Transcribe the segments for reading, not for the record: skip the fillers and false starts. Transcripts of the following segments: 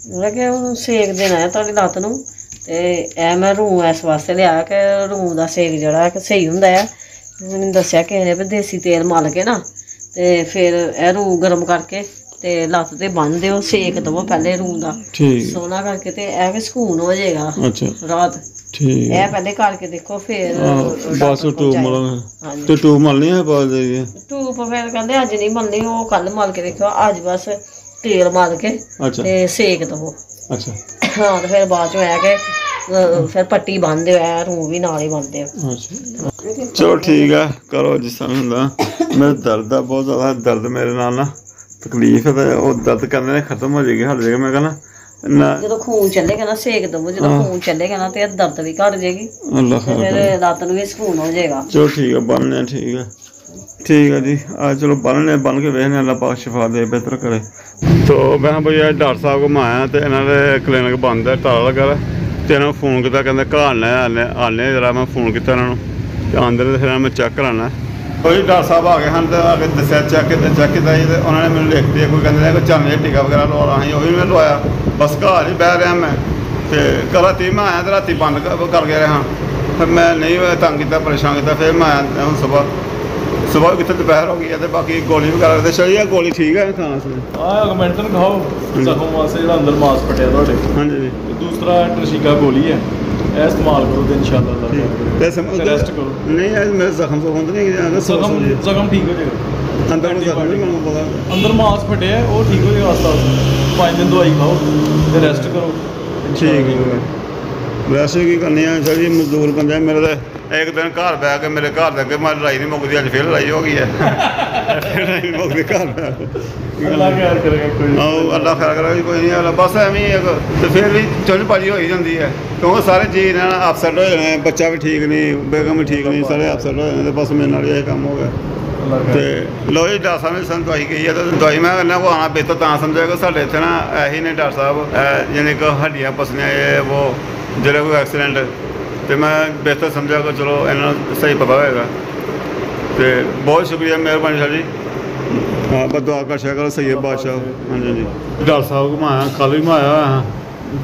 मैं क्या सेक देना है तुहाडी लत्त नूं ते ए मैं रूं इस वास्ते लिया कि रूं दा सेक जेह्ड़ा कि स्हेई हुंदा है। मैनूं दस्सिया किसे ने भी देसी तेल मल के ना ते फिर ए रूं गर्म करके ते लत्त ते बन्न दिओ, सेक दवो पैह्ले रूं दा सोहना करके ते ए भी सकून हो जाएगा रात। ए पहले करके देखो फिर बस टूब मलना ते टूब मलनी है बाल दे टूब फिर कहंदे अज नहीं मलनी, ओ कल मल के देखो, अज बस तेल मल के ते सेक दवो। अच्छा हाँ तो फिर बाद चो है कि फिर पट्टी बन दिओ, ऐ रूं भी नाल ही बन दिओ। चलो ठीक है करो जिस तरह हुंदा। मेरा दर्द है बहुत ज़्यादा, दर्द मेरे नाल ना तकलीफ है तो वो दर्द कहते हैं खत्म हो जाएगी, हट जाएगा। मैं कहना जो खून चलेगा ना सेक दवो, जो खून चलेगा ना तो दर्द भी घट जाएगी, फिर लत्त नूं भी सकून हो जाएगा। चलो ठीक है बनने ठीक है जी। आज चलो बनने बन के वेखने अल्लाह पाक शिफा दे बेहतर करे। तो मैं भैया डॉक्टर साहब को आया तो इन्होंने क्लिनिक बंद है ताला लगा तो इन्होंने फोन किया कहते घर आने जरा। मैं फोन किया इन्होंने आंदे तो फिर मैं चेक कराना। कोई डॉक्टर साहब आ गए हैं तो आके दसिया चेक किया तो उन्होंने मैंने लिख दिया कोई कहते कोई चलने टीका वगैरह लवाना ही, वो भी मैं लवाया। बस घर ही बह रहा मैं तो कल राती मैं आया तो राती बंद कर गया रहा, फिर मैं नहीं तंग किया परेशान किया। फिर मैं आया हूँ सुबह कितने दोपहर हो गई है तो बाकी गोली वगैरह तो चली गोली ठीक है खाना ऑगमेंटन खाओ जख्म वास्ते जो अंदर मास फटिया थोड़े। हाँ जी दूसरा ट्रशीका गोली है इस्तेमाल करो तो इंशाल्लाह रेस्ट करो। नहीं मेरे जख्म तो होंगे नहीं, जख्म ठीक हो जाएगा। अंदर मास फटे है वो ठीक हो जाएगा आस्ता आस्ता। 5 दिन दवाई खाओ तो रेस्ट करो ठीक है। वैसे की करनी है सर जी मजदूर बंदे मेरे तो एक दिन घर बह के मेरे घर के अगे मैं लड़ाई नहीं मुकती, अज फिर लड़ाई हो गई है लड़ाई मुकती घर अल्लाह खैर करेगा अल्लाह खैर करेगा कोई नहीं। बस एवं तो फिर भी चुलझ हो ही जाती है क्योंकि सारे जी ने अपसैट हो जाने, बच्चा भी ठीक नहीं, बेगम भी ठीक नहीं, सारे अपसैट हो जाने। बस मेरे नाल यही काम हो गया। तो लो जी डॉक्टर साहब ने सन दवाई कही है तो दवाई मैं कहना को आना बेहतर तो समझेगा साढ़े इतने ना ऐसी ने डॉक्टर साहब यानी कि हड्डियाँ पसलियाँ ये वो जो कोई एक्सीडेंट तो मैं बेहतर समझा कि चलो इन्हों सही पता होगा। तो बहुत शुक्रिया मेहरबानी सर जी। हाँ बस दुआ कर करो सही है बादशाह। हाँ जी डॉक्टर साहब को मैं आया कल भी मैं आया हाँ,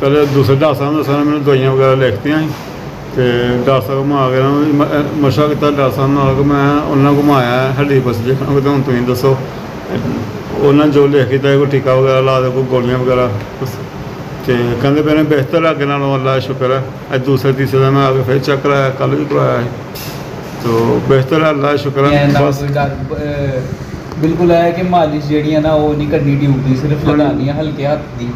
पहले दूसरे डॉक्टर साहब ने दसा मैंने दवाइयाँ वगैरह लिखतियाँ तो डॉक्टर साहब मैं आ गया मशा किया डॉक्टर साहब नाल मैं उन्होंने घुमाया हड्डी पसली कहते हूँ तुम दसो उन्होंने जो लिख किया कोई टीका वगैरह ला दो कोई गोलियाँ वगैरह तो कहते पे बेहतर अगे नालों अल्लाह शुक्र है। अज दूसरे तीसरे दिन मैं आके फिर चेक कराया कल भी कराया तो बेहतर है अल्लाह शुक्र है। बिल्कुल है कि मालिश जी है ना वो नहीं करनी ड्यूटी सिर्फ लगानी है हल्के हाथ की,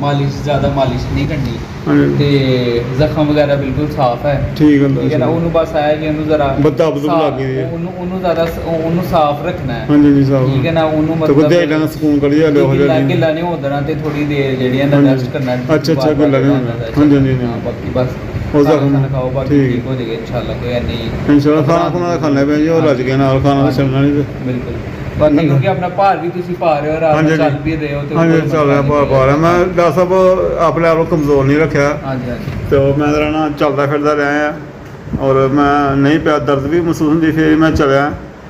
मालिश ज़्यादा मालिश नहीं करनी ते जख्म वगैरह बिल्कुल साफ है ठीक है ना। उन्होंने बस आया कि उन्होंने ज़रा उन्होंने ज़्यादा उन्होंने साफ रखना है ठीक है ना। उन्होंने मतलब सुकून करिए गिला नहीं होना तो थोड़ी देर जी रेस्ट करना। अच्छा बाकी बस खाना खाओ बाकी ठीक हो जाएगा इंशाल्लाह। कोई नहीं इंशाल्लाह खाना खुना खाने पे जो रज के नाल खाना चलना नहीं बिल्कुल बाकी क्योंकि अपना भार भी तुसी पा रहे हो रात चल भी रहे हो तो हाँ जी चल रहा भार पा रहा। मैं डॉक्टर साहब अपने आप को कमज़ोर नहीं रखा तो मैं ना चलता फिरता रहा और मैं नहीं पिया दर्द भी महसूस होंगी फिर मैं चलिया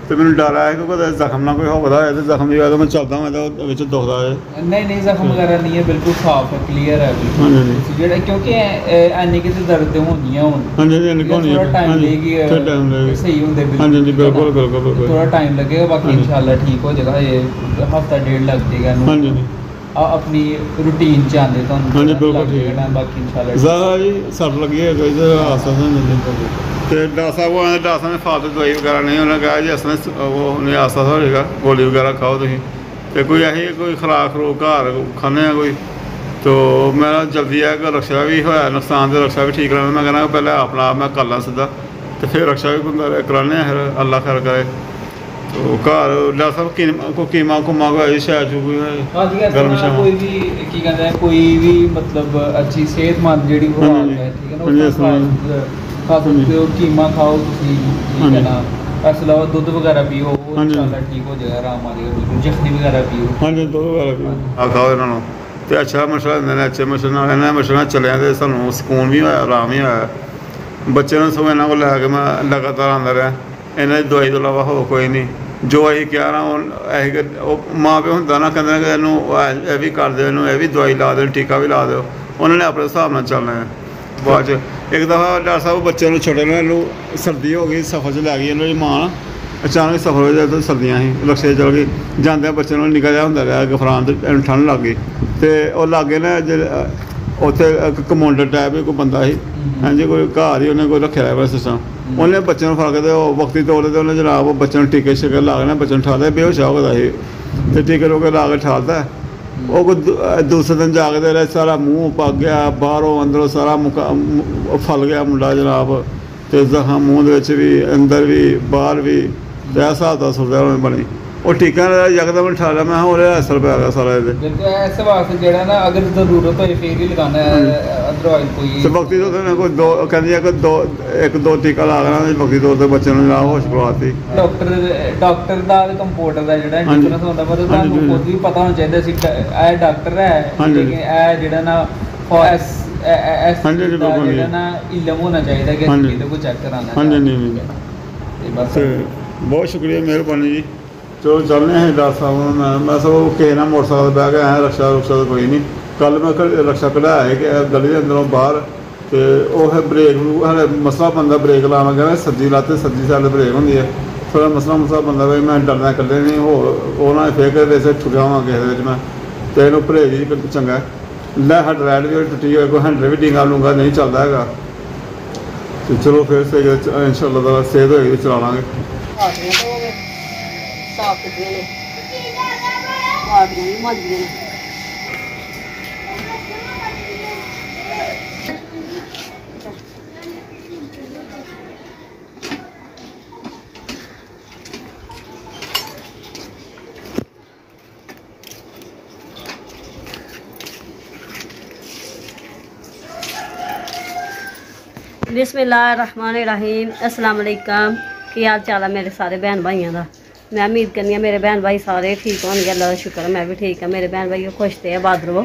तो मैंने डर आया कि जख्म ना कोई होता है तो जख्म की मैं चलता मैं तो दुखता है नहीं जख्म वगैरह नहीं है बिल्कुल साफ है क्लीयर है बिल्कुल क्योंकि एने की दर्द होंदियां टाइम लेगी सही होंगे बिल्कुल थोड़ा टाइम लगेगा बाकी इंशाल्लाह ठीक हो जाएगा। ये हफ्ता डेढ़ लग जाएगा अपनी रूटीन च आंदे तो बाकी इंशाल्लाह सट लगी है आस्ता तो डॉक्टर साहब ने फालतू दवाई वगैरह नहीं उन्होंने कहा जी असने वो नहीं आस्ता हो जाएगा गोली वगैरह खाओ तुम तो कोई ऐसी कोई खुराक खरूक घर खाने कोई तो मेरा जल्दी है कि रक्षा भी होया नुकसान तो रक्षा भी ठीक कराना। मैं कहना पहले अपना आप मैं कर ला सीधा तो फिर रक्षा भी कराने फिर अल्लाह खैर करे। तो घर डॉक्टर साहब को कीमा कुमा कोई शायद कोई भी की कहते हैं कोई भी मतलब अच्छी सेहतमंद जी खुराक है ठीक है ना खा सकते हो कीमा खाओ ठीक है ना। इस अलावा दूध वगैरह पियो इंशाल्लाह ठीक हो जाएगा आराम आ जाएगा बिल्कुल। जखनी वगैरह पियो हाँ जी दूध वगैरह पियो खाओ इन्होंने तो अच्छा मशवरा देंगे अच्छे मशवरा मशवरा चलिया तो सानू सुकून भी होया आराम ही होया। बच्चे ने सगों इन्हों को लैके मैं लगातार आंदा रहा इन्होंने दवाई तो इलावा हो कोई नहीं ਜੋ ਅਸੀਂ ਕਿਹਾ ਨਾ ਉਹ ਮਾਂ ਪਿਓ ਹੁੰਦਾ ਨਾ ਕਹਿੰਦੇ ਕਿ ਇਹਨੂੰ ਇਹ ਵੀ ਕਰ ਦਿਓ, ਇਹਨੂੰ ਇਹ ਵੀ ਦਵਾਈ ਲਾ ਦਿਓ, ਟੀਕਾ ਵੀ ਲਾ ਦਿਓ। ਉਹਨਾਂ ਨੇ ਆਪਣੇ ਹਿਸਾਬ ਨਾਲ ਚੱਲਣਾ ਹੈ। ਬਾਅਦ 'ਚ ਇੱਕ ਦਫਾ ਡਾਕਟਰ ਸਾਹਿਬ ਬੱਚੇ ਨੂੰ ਛੋਟੇ ਨੂੰ ਇਹਨੂੰ ਸਰਦੀ ਹੋ ਗਈ, ਸਫਰ 'ਚ ਲੈ ਗਈ ਇਹਨਾਂ ਦੀ ਮਾਂ। ਅਚਾਨਕ ਸਫਰ ਹੋ ਜਾਏ ਸਰਦੀਆਂ ਸੀ, ਰਕਸ਼ੇ ਚਲ ਗਈ, ਜਾਂਦਿਆਂ ਬੱਚੇ ਨੂੰ ਨਿੱਕਾ ਜਿਹਾ ਹੁੰਦਾ ਰਿਹਾ ਗਫਰਾਨ, ਤੇ ਇਹਨੂੰ ਠੰਡ ਲੱਗ ਗਈ। ਅਤੇ ਉਹ ਲਾਗੇ ਨਾ ਉੱਥੇ ਇੱਕ ਕਮਾਂਡਰ ਟਾਈਪ ਕੋਈ ਬੰਦਾ ਸੀ, ਹਾਂਜੀ, ਕੋਈ ਘਰ ਹੀ ਉਹਨੇ ਕੋਈ ਰੱਖਿਆ ਹੋਇਆ ਸਿਸਟਮ। ਉਹਨੇ ਬੱਚੇ ਨੂੰ ਫੜ ਕੇ ਤੇ ਉਹ ਵਕਤੀ ਤੌਰ 'ਤੇ ਉਹਨੇ ਜਨਾਬ ਉਹ ਬੱਚੇ ਨੂੰ ਟੀਕੇ ਸ਼ਿਕੇ ਲਾ ਕੇ ਨਾ ਬੱਚੇ ਨੂੰ ਠਾਲਦਾ, ਬੇਹੋਸ਼ ਹੋ ਗਿਆ ਸੀ, ਅਤੇ ਟੀਕੇ ਟੂਕੇ ਲਾ ਕੇ ਠਾਲਦਾ। ਉਹ ਕੋਈ ਦੂਸਰੇ ਦਿਨ ਜਾ ਕੇ ਤੇ ਸਾਰਾ ਮੂੰਹ ਪੱਕ ਗਿਆ, ਬਾਹਰੋਂ ਅੰਦਰੋਂ ਸਾਰਾ ਫਲ ਗਿਆ ਮੁੰਡਾ ਜਨਾਬ, ਅਤੇ ਜ਼ਖਮ ਮੂੰਹ ਦੇ ਵਿੱਚ ਵੀ, ਅੰਦਰ ਵੀ, ਬਾਹਰ ਵੀ, ਅਤੇ ਇਹ ਹਿਸਾਬ ਦਾ ਸੁਣਦਾ ਉਹਨੇ ਬਣੀ। ਉਹ ਟੀਕਾ ਯਕਦਮ ਠਾ ਲਿਆ, ਮੈਂ ਕਿਹਾ ਉਹਦੇ ਅਸਰ ਪੈ ਗਿਆ ਸਾਰਾ ਇਹਦੇ। ਇਸ ਵਾਸਤੇ ਜਿਹੜਾ ਨਾ ਅਗਰ ਜ਼ਰੂਰਤ ਹੋਏ ਫਿਰ ਹੀ ਲਗਾਉਣਾ ਹੈ, ਅਦਰਵਾਈਜ਼ ਕੋਈ ਵਕਤੀ ਤੋਂ ਕੋਈ ਦੋ ਕਹਿੰਦੀ ਹੈ ਕਿ ਇੱਕ ਦੋ ਟੀਕਾ ਲਾ ਕੇ ਵਕਤੀ ਤੌਰ 'ਤੇ ਬੱਚੇ ਨੂੰ ਜਨਾਬ ਹੋਸ਼ ਪਵਾਤੀ। ਡਾਕਟਰ ਦਾ ਅਤੇ ਕੰਪਾਊਂਡਰ ਦਾ ਜਿਹੜਾ ਡਿਫਰੈਂਸ ਹੁੰਦਾ, ਮਤਲਬ ਤੁਹਾਨੂੰ ਖੁਦ ਵੀ ਪਤਾ ਹੋਣਾ ਚਾਹੀਦਾ ਸੀ ਇਹ ਡਾਕਟਰ ਹੈ, ਲੇਕਿਨ ਇਹ ਜਿਹੜਾ ਨਾ ਜਿਹੜਾ ਨਾ ਇਲਮ ਹੋਣਾ ਚਾਹੀਦਾ ਕਿ ਅਸੀਂ ਕਿਤੇ ਕੋਈ ਚੈੱਕ ਕਰਾਉਣਾ। ਹਾਂਜੀ, ਬਸ ਬਹੁਤ ਸ਼ੁਕਰੀਆ, ਮਿਹਰਬਾਨੀ ਜੀ। ਚਲੋ ਚੱਲਦੇ ਹਾਂ ਡਾਕਟਰ ਸਾਹਿਬ ਨੂੰ। ਮੈਂ ਸਭ ਕਿਸੇ ਨਾਲ ਮੋਟਰਸਾਈਕਲ ਬਹਿ ਕੇ ਆਇਆ, ਰਕਸ਼ਾ ਤਾਂ ਕੋਈ ਨਹੀਂ। ਕੱਲ੍ਹ ਮੈਂ ਰਕਸ਼ਾ ਕਢਾਇਆ ਕਿ ਗਲੀ ਦੇ ਅੰਦਰੋਂ ਬਾਹਰ, ਅਤੇ ਉਹ ਹੈ ਬ੍ਰੇਕ ਨੂੰ ਹਾਲੇ ਮਸਲਾ ਬੰਦਾ ਬ੍ਰੇਕ ਲਾਉਣਾ, ਕਹਿੰਦਾ ਸੱਜੀ ਲੱਤ ਸੱਜੀ ਸਾਈਡ ਬ੍ਰੇਕ ਹੁੰਦੀ ਹੈ, ਥੋੜ੍ਹਾ ਮਸਲਾ ਬੰਦਾ ਵੀ ਮੈਂ ਡਰਨਾ ਇਕੱਲੇ ਨਹੀਂ ਹੋਰ ਉਹ ਨਾ ਫੇਰ ਕੇ ਵੈਸੇ ਠੁਕਿਆ ਹੋਵਾਂ ਕਿਸੇ ਦੇ ਵਿੱਚ ਮੈਂ, ਅਤੇ ਇਹਨੂੰ ਪਰਹੇਜ਼ ਹੀ ਚੰਗਾ। ਲੈ ਹੱਡ ਰੈਡ ਵੀ ਟੁੱਟੀ ਹੋਈ, ਕੋਈ ਹੈਂਡਲ ਵੀ ਡਿੰਗਾ ਲੂੰਗਾ ਨਹੀਂ ਚੱਲਦਾ ਹੈਗਾ। ਅਤੇ ਚਲੋ ਫਿਰ ਇੰਸ਼ਾਅੱਲਾ ਦਾ ਸਿਹਤ ਹੋਏਗੀ ਚਲਾ ਲਾਂਗੇ। ਸਾਫ ਕੀਤੀਆਂ ਨੇ, ਬਾਟੀਆਂ ਵੀ ਮਾਂਜੀਆਂ ਨੇ। बिस्मिल्लाहिर्रहमानिर्रहीम, अस्सलाम वालेकुम। की हाल चाल है मेरे सारे भैन भाइयों का। मैं उम्मीद करनी है मेरे भैन भाई सारे ठीक होंगे, अल्लाह का शुक्र है मैं भी ठीक है। मेरे भैन भाई खुश थे आबाद रहो।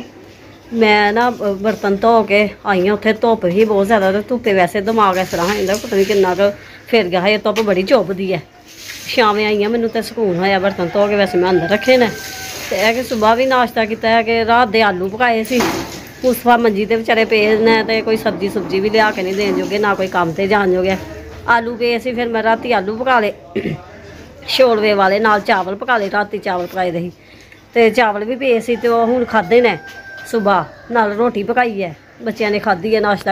मैं ना बर्तन धो के आई हाँ, उत्थे धुप्प ही बहुत ज़्यादा, तो धुप्पे वैसे दिमाग इस तरह होंगे पता नहीं किन्ना क फिर गया है। धुप्प बड़ी चुभदी है। शामें आई हाँ, मैनू तो सुकून होया बर्तन धो के, वैसे मैं अंदर रखे ने। तो कि सुबह भी नाश्ता किया है कि रात के आलू पकाए सी। मुस्तफा मंजी ते बेचारे पे ने, तो कोई सब्जी सुब्जी भी लिया के नहीं देन जोगे, ना कोई काम ते जान जोगे। आलू पे सी, फिर मैं राती आलू पका ले छोड़वे वाले, नाल चावल पका ले। राती चावल पकाए दे ते चावल भी पे सी, तो हुण खाधे ने। सुबह नाल रोटी पकाई है, बच्चों ने खाधी है नाश्ता।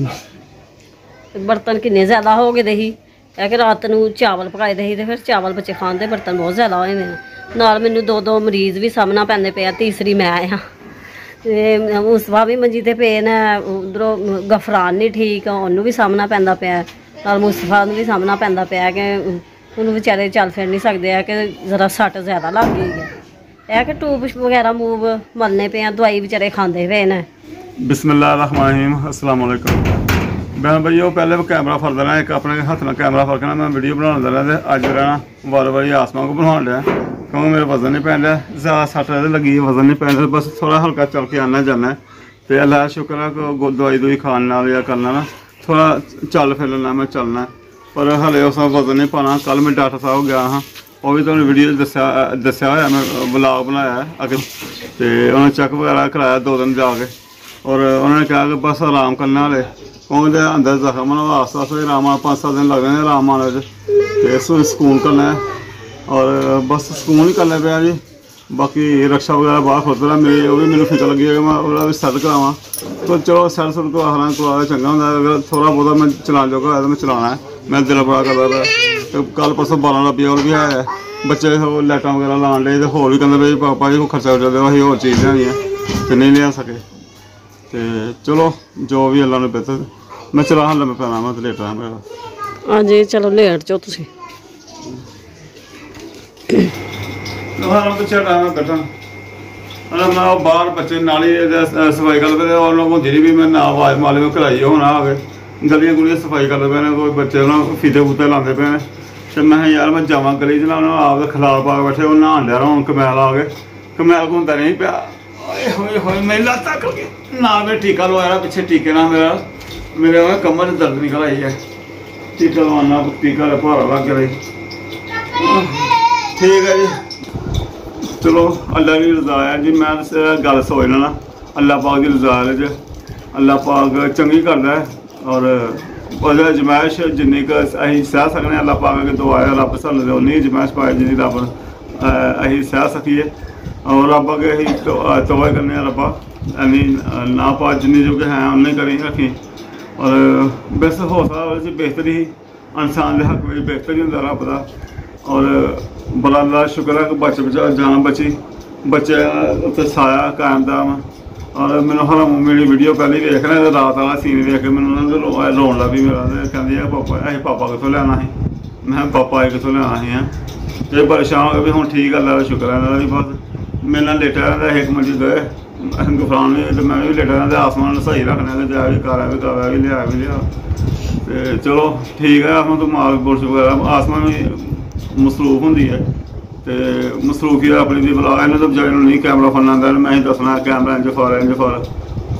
बर्तन किन्ने ज़्यादा हो गए ही है कि रात नूं चावल पकाए दे ही, ते फिर चावल बच्चे खाते, बर्तन बहुत ज़्यादा होए ने। नाल मैनूं दो मरीज़ भी सामना पैंदे पे, तीसरी मैं आया। मुस्तफा भी मंजी ते पे ने, उधरों गफरान नहीं ठीक, उन्होंने भी सामना पैंदा पिया, नाल मुस्तफा नूं भी सामना पैंदा पिया कि उन्होंने बेचारे चल फिर नहीं सकते है कि ज़रा सट ज़्यादा लग गई है कि ट्यूब वगैरह मूव मलने पे, दवाई बेचारे खाते पे ने। बिस्मिल्लाहिर्रहमानिर्रहीम, अस्सलाम वालेकुम। बहन भाई पहले कैमरा फड़ देना, एक अपने हथ में कैमरा फड़ के मैं वीडियो बना देना, तो अज रहना बार बारी आसमान को बना लिया क्योंकि मेरा वजन नहीं पैन रहा, ज़्यादा सट लगी है, वजन नहीं पैन रहा, बस थोड़ा हल्का चल के आना जाना। तो अल्लाह शुक्र है कि दवाई दुई खाने नाल या करना ना थोड़ा चल फिरना, मैं चलना, पर हले उस वजन नहीं पाना। कल मैं डॉक्टर साहब गया हाँ, वो भी तुहानूं वीडियो दस्या होया, मैं ब्लॉग बनाया अगे, तो उन्होंने चेक वगैरह कराया 2 दिन जाके, और उन्होंने कहा कि बस आराम करना हले, क्योंकि अंदर जख्म ना आस्ता आस्ता आराम 5-7 दिन लग जाने आराम आने, तो सुकून करना है, और बस सुकून ही करना पाया जी। बाकी रक्षा वगैरह बाहर खुद रहा, मेरी वो भी मैंने फिक्र लगी है कि मैं वो भी सैट करावा, तो चलो सैट सुट करा करवा चंगा होंगे। अगर थोड़ा बहुत मैं चलाने जोगा है तो मैं चलाना है, मैं दिल बड़ा करता रहा। तो कल परसों 12 रुपये और भी है, बच्चे लाइटा वगैरह लाने लगे, तो होर भी कहते भाई पापा जी को खर्चा उठा दो, अं होर चीज़ लेनी है तो नहीं लिया सके। तो चलो जो भी अल्लाह ने बेहतर, मैं चला हाल मैं पैना मैं लेटा है मेरा। हाँ जी चलो लेट जाओ तुसी। पिछले टाइम कट्ठा मैं बाहर बच्चे नाली सफाई कर पे, और लोग होंगी भी मैं ना आवाज़ माले में कराई होना आ गए, गलियां गुलियां सफाई करते पे, कोई बच्चे ना फीते फूते लाते पे। तो मैं यार मैं जावा गली च ना, आप खलार पा के बैठे, वो नहान लिया हूँ कमैल आ गए, कमैल घूमता नहीं पाया, मेरी लत्त तक ना मैं टीका लवाया पिछले टीके ना मेरे कमर में दर्द निकल आई है, टीका लवाना टीका भारा लग गया। ठीक है जी। चलो अल्लाह की रज़ा है जी। मैं गल सोच लेना अल्लाह पाक की रज़ा च अल्लाह पाक चंगी करदा है और ओह्दे जमैश जिन्नी क असीं सह सकने अल्लाह पाक अगर दुआ है रब सानूं उन्नी जमैश पाए जिन्नी रब असीं सह सकीए और रब अगे असीं तौबा करने रब्बा अनी ना पा जिन्नी जो हैं उन्नी करी रखी और बस हौसला बेहतरी ही इंसान के हक में बेहतर ही होंदा रब दा और बड़ा अल्लाह शुक्र है कि बचा जान बची बच्चे उत्थे साया कायम दाम और मैंने हर मेरी वीडियो पहले वेख रहे रात वाला सीन वेख के मैंने रोन लग पई मेरा कहती है पापा अं पापा कितों लियाना ही मैं पापा कितों लियाना ही है ये परेशान हो गए भी हूँ ठीक है अल्लाह का शुक्र है भी बस मेरे नाल लेटा रहता एक मिनट गए गुफरान भी तो मैं भी लेटा रहता आसमान सही रखने जा भी करा भी लिया तो चलो ठीक है आसमान तो माल बुरश वगैरह आसमान भी मसरूफ होंगी है तो मसरूफियत अपनी भी बुला इन्हें तो बचारे नहीं कैमरा फड़ना आंदा मैं ही दसना कैमरा इंज फड़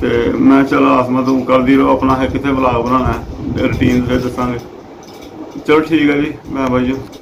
तो मैं चलो आसमान तू करती रहो अपना है कितने ब्लॉग बनाना है रूटीन फिर दसांगे चलो ठीक है जी मैं भाई